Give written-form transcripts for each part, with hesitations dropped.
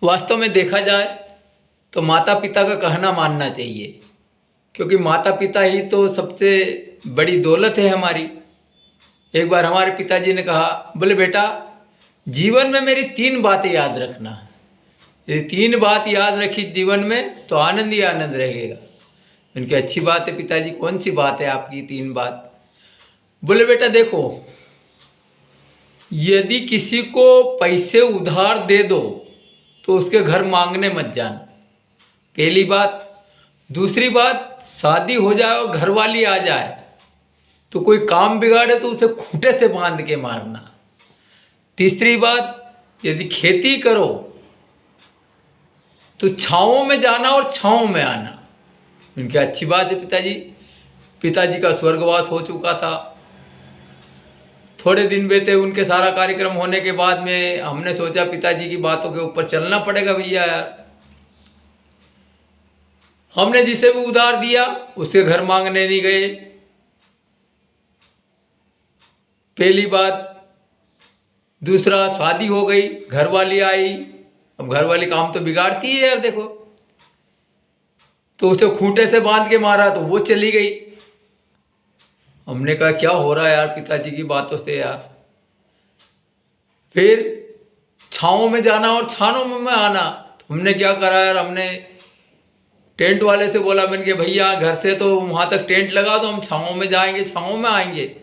वास्तव में देखा जाए तो माता पिता का कहना मानना चाहिए, क्योंकि माता पिता ही तो सबसे बड़ी दौलत है हमारी। एक बार हमारे पिताजी ने कहा, बोले बेटा जीवन में मेरी 3 बातें याद रखना, ये 3 बात याद रखी जीवन में तो आनंद ही आनंद रहेगा। उनकी अच्छी बात है पिताजी, कौन सी बात है आपकी 3 बात? बोले बेटा देखो, यदि किसी को पैसे उधार दे दो तो उसके घर मांगने मत जाना, पहली बात। दूसरी बात, शादी हो जाए और घरवाली आ जाए तो कोई काम बिगाड़े तो उसे खूंटे से बांध के मारना। तीसरी बात, यदि खेती करो तो छाँव में जाना और छाँव में आना। उनकी अच्छी बात है पिताजी। पिताजी का स्वर्गवास हो चुका था, थोड़े दिन बीते उनके सारा कार्यक्रम होने के बाद में हमने सोचा पिताजी की बातों के ऊपर चलना पड़ेगा भैया यार। हमने जिसे भी उधार दिया उसके घर मांगने नहीं गए, पहली बात। दूसरा, शादी हो गई, घरवाली आई, अब घरवाली काम तो बिगाड़ती है यार देखो, तो उसे खूंटे से बांध के मारा तो वो चली गई। हमने कहा क्या हो रहा है यार पिताजी की बातों से यार। फिर छाँव में जाना और छानों में आना, तो हमने क्या करा यार, हमने टेंट वाले से बोला, मैंने कहा भैया घर से तो वहाँ तक टेंट लगा दो, हम छाँव में जाएंगे, छाँव में आएंगे।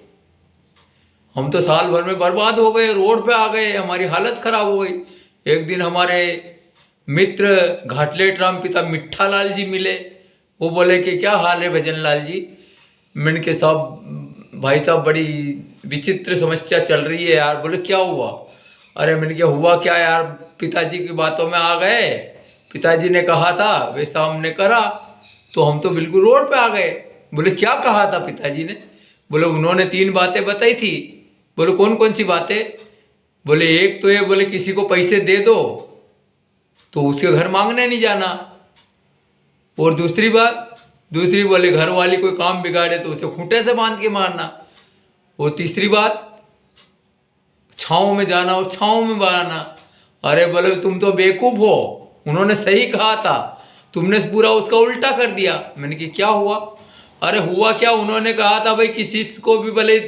हम तो साल भर में बर्बाद हो गए, रोड पे आ गए, हमारी हालत खराब हो गई। एक दिन हमारे मित्र घाटलेट राम पिता मिठा लाल जी मिले, वो बोले कि क्या हाल है भजन लाल जी? मैंने के साहब भाई साहब बड़ी विचित्र समस्या चल रही है यार। बोले क्या हुआ? अरे मैंने क्या हुआ क्या यार, पिताजी की बातों में आ गए, पिताजी ने कहा था वैसा हमने करा तो हम तो बिल्कुल रोड पे आ गए। बोले क्या कहा था पिताजी ने? बोले उन्होंने 3 बातें बताई थी। बोले कौन कौन सी बातें? बोले एक तो ये, बोले किसी को पैसे दे दो तो उसके घर मांगने नहीं जाना, और दूसरी बात, दूसरी बोले घर वाली कोई काम बिगाड़े तो उसे खूंटे से बांध के मारना, और तीसरी बात छाँव में जाना और छाँव में बहाना। अरे बोले तुम तो बेवकूफ़ हो, उन्होंने सही कहा था, तुमने पूरा उसका उल्टा कर दिया। मैंने कहा क्या हुआ? अरे हुआ क्या, उन्होंने कहा था भाई किसी को भी भले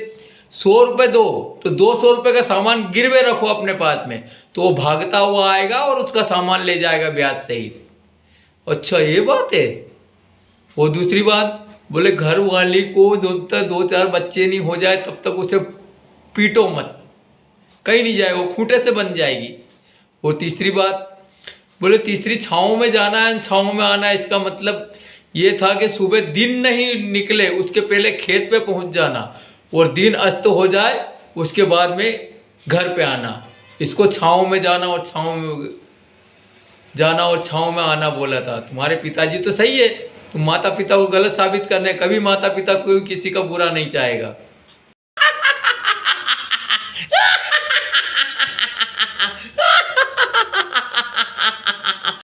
100 रुपये दो तो 200 रुपये का सामान गिरवे रखो अपने पास में, तो वो भागता हुआ आएगा और उसका सामान ले जाएगा ब्याज सहित। अच्छा ये बात है। वो दूसरी बात, बोले घर वाली को जब तक 2-4 बच्चे नहीं हो जाए तब तक उसे पीटो मत, कहीं नहीं जाए, वो खूंटे से बन जाएगी। और तीसरी बात, बोले तीसरी छाँव में जाना है छाँव में आना, इसका मतलब ये था कि सुबह दिन नहीं निकले उसके पहले खेत पे पहुंच जाना, और दिन अस्त हो जाए उसके बाद में घर पे आना। इसको छाँव में जाना और छाँव में जाना और छाँव में आना बोला था। तुम्हारे पिताजी तो सही है, तुम माता पिता को गलत साबित करने, कभी माता पिता कोई किसी का बुरा नहीं चाहेगा।